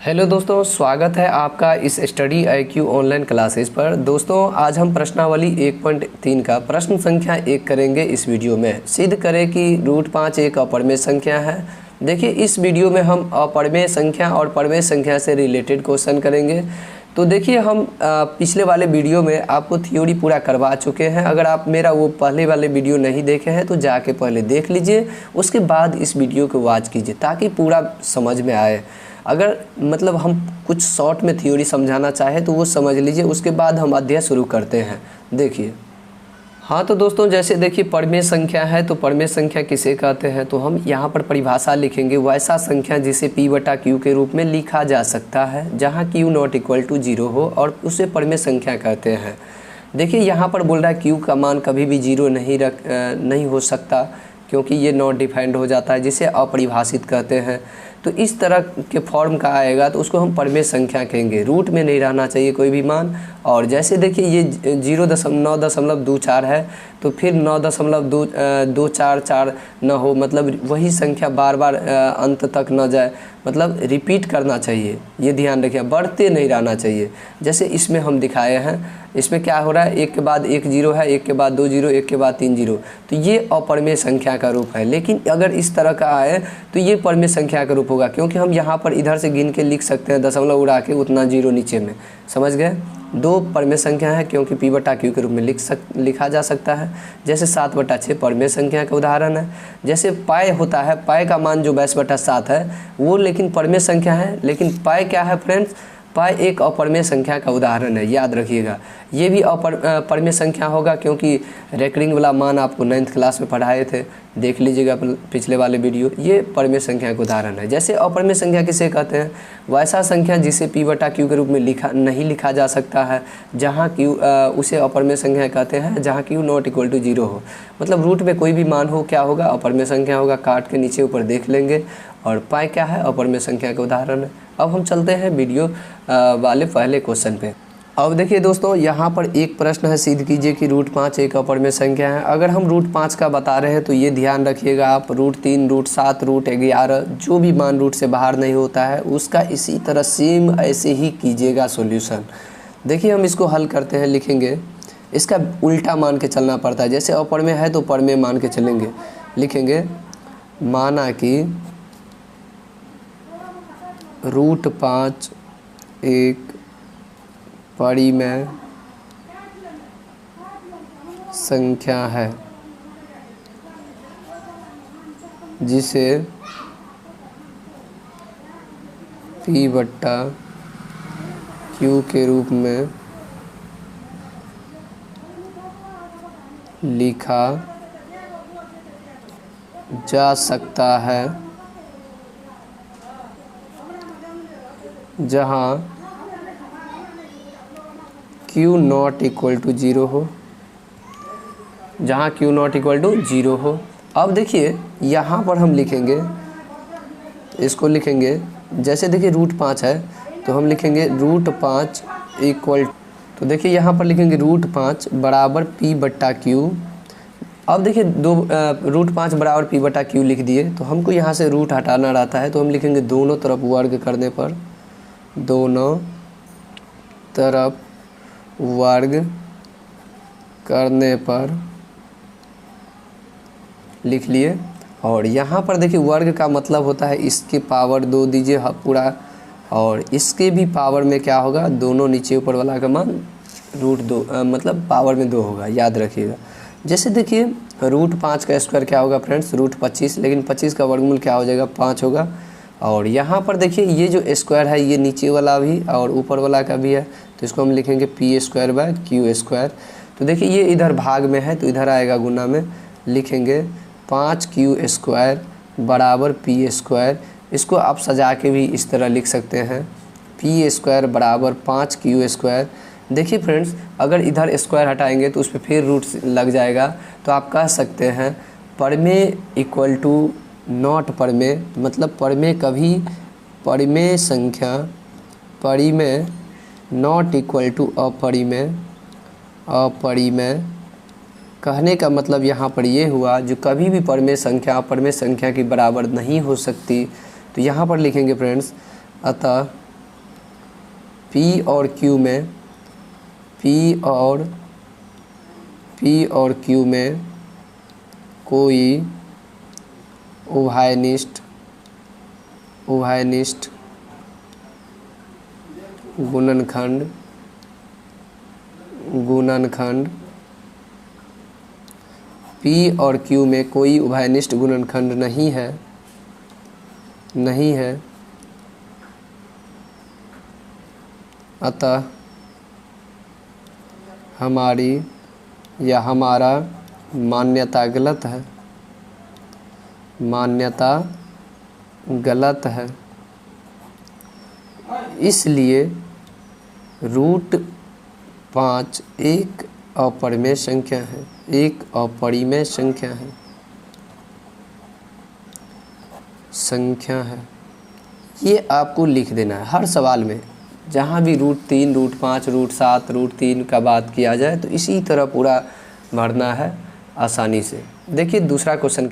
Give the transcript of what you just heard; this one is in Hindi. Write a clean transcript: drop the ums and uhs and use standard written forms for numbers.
हेलो दोस्तों, स्वागत है आपका इस स्टडी IQ ऑनलाइन क्लासेस पर। दोस्तों आज हम प्रश्नावली 1.3 का प्रश्न संख्या 1 करेंगे। इस वीडियो में सिद्ध करें कि √5 एक अपरिमेय संख्या है। देखिए, इस वीडियो में हम अपरिमेय संख्या और परिमेय संख्या से रिलेटेड क्वेश्चन करेंगे। तो देखिए, हम पिछले वाले वीडियो में आपको थ्योरी पूरा करवा चुके हैं। अगर आप मेरा वो पहले वाले वीडियो नहीं देखे हैं तो जाके पहले देख लीजिए, उसके बाद इस वीडियो को वॉच कीजिए ताकि पूरा समझ में आए। अगर मतलब हम कुछ शॉर्ट में थ्योरी समझाना चाहे तो वो समझ लीजिए, उसके बाद हम अध्याय शुरू करते हैं। देखिए, हाँ तो दोस्तों, जैसे देखिए परिमेय संख्या है तो परिमेय संख्या किसे कहते हैं, तो हम यहाँ पर परिभाषा लिखेंगे, वैसा संख्या जिसे P/Q के रूप में लिखा जा सकता है जहाँ Q ≠ 0 हो और उसे परिमेय संख्या कहते हैं। देखिए, यहाँ पर बोल रहा है Q का मान कभी भी 0 नहीं हो सकता, क्योंकि ये नॉट डिफाइंड हो जाता है, जिसे अपरिभाषित कहते हैं। तो इस तरह के फॉर्म का आएगा तो उसको हम परिमेय संख्या कहेंगे। रूट में नहीं रहना चाहिए कोई भी मान। और जैसे देखिए ये 9.24 है तो फिर 9.244 न हो, मतलब वही संख्या बार बार अंत तक न जाए, मतलब रिपीट करना चाहिए। ये ध्यान रखिए, बढ़ते नहीं रहना चाहिए। जैसे इसमें हम दिखाए हैं, इसमें क्या हो रहा है, एक के बाद एक जीरो है, एक के बाद 2 जीरो, एक के बाद 3 जीरो, तो ये अपरिमेय संख्या का रूप है। लेकिन अगर इस तरह का आए तो ये परिमेय संख्या का रूप होगा, क्योंकि हम यहाँ पर इधर से गिन के लिख सकते हैं, दशमलव उड़ा के उतना जीरो नीचे में। समझ गए? 2 परिमेय संख्या है क्योंकि P/Q के रूप में लिखा जा सकता है। जैसे 7/6 परिमेय संख्या का उदाहरण है। जैसे पाई होता है, पाई का मान जो 22/7 है वो लेकिन परिमेय संख्या है। लेकिन पाई क्या है फ्रेंड्स, पाई एक अपरिमेय संख्या का उदाहरण है, याद रखिएगा। ये भी परिमेय संख्या होगा क्योंकि रेकरिंग वाला मान आपको 9th क्लास में पढ़ाए थे, देख लीजिएगा पिछले वाले वीडियो। ये परिमेय संख्या का उदाहरण है। जैसे अपरिमेय संख्या किसे कहते हैं, वैसा संख्या जिसे P/Q के रूप में नहीं लिखा जा सकता है, जहाँ Q उसे अपरिमेय संख्या कहते हैं, जहाँ Q ≠ 0 हो। मतलब रूट में कोई भी मान हो, क्या होगा, अपरिमेय संख्या होगा। काट के नीचे ऊपर देख लेंगे। और पाई क्या है, अपरिमेय संख्या का उदाहरण है। अब हम चलते हैं वीडियो वाले पहले क्वेश्चन पे। अब देखिए दोस्तों, यहाँ पर एक प्रश्न है, सिद्ध कीजिए कि √5 एक अपरिमेय संख्या है। अगर हम √5 का बता रहे हैं तो ये ध्यान रखिएगा आप, √3, √7, √11 जो भी मान रूट से बाहर नहीं होता है उसका इसी तरह सेम ऐसे ही कीजिएगा सॉल्यूशन। देखिए, हम इसको हल करते हैं, लिखेंगे, इसका उल्टा मान के चलना पड़ता है। जैसे अपरिमेय है तो परिमेय मान के चलेंगे। लिखेंगे, माना कि √5 एक परिमेय संख्या है जिसे P/Q के रूप में लिखा जा सकता है, जहाँ Q ≠ 0 हो, जहाँ Q ≠ 0 हो। अब देखिए, यहाँ पर हम लिखेंगे, इसको लिखेंगे, जैसे देखिए √5 है तो हम लिखेंगे √5 इक्वल, तो देखिए यहाँ पर लिखेंगे √5 बराबर P/Q। अब देखिए √5 बराबर P/Q लिख दिए तो हमको यहाँ से रूट हटाना रहता है, तो हम लिखेंगे दोनों तरफ वर्ग करने पर, दोनों तरफ वर्ग करने पर लिख लिए। और यहाँ पर देखिए वर्ग का मतलब होता है इसके पावर 2 दीजिए पूरा, और इसके भी पावर में क्या होगा, दोनों नीचे ऊपर वाला का मान √2 मतलब पावर में 2 होगा, याद रखिएगा। जैसे देखिए √5 का स्क्वायर क्या होगा फ्रेंड्स, √25, लेकिन 25 का वर्गमूल क्या हो जाएगा, 5 होगा। और यहाँ पर देखिए ये जो स्क्वायर है ये नीचे वाला भी और ऊपर वाला का भी है, तो इसको हम लिखेंगे P²/Q²। तो देखिए ये इधर भाग में है तो इधर आएगा गुना में, लिखेंगे 5Q² बराबर P²। इसको आप सजा के भी इस तरह लिख सकते हैं, P² बराबर 5Q²। देखिए फ्रेंड्स, अगर इधर स्क्वायर हटाएंगे तो उस पर फिर रूट लग जाएगा, तो आप कह सकते हैं परिमेय इक्वल टू नॉट परिमेय, मतलब परिमेय कभी परिमेय संख्या, परिमेय नॉट इक्वल टू अपरिमेय। अपरिमेय कहने का मतलब यहाँ पर ये हुआ जो कभी भी परिमेय संख्या अपरिमेय संख्या के बराबर नहीं हो सकती। तो यहाँ पर लिखेंगे फ्रेंड्स, अतः पी और क्यू में कोई उभयनिष्ठ गुणनखंड P और Q में कोई उभयनिष्ठ गुणनखंड नहीं है, अतः हमारी या हमारा मान्यता गलत है। इसलिए √5 एक अपरिमेय संख्या है। ये आपको लिख देना है हर सवाल में, जहाँ भी √3, √5, √7, √3 का बात किया जाए तो इसी तरह पूरा भरना है आसानी से। देखिए दूसरा क्वेश्चन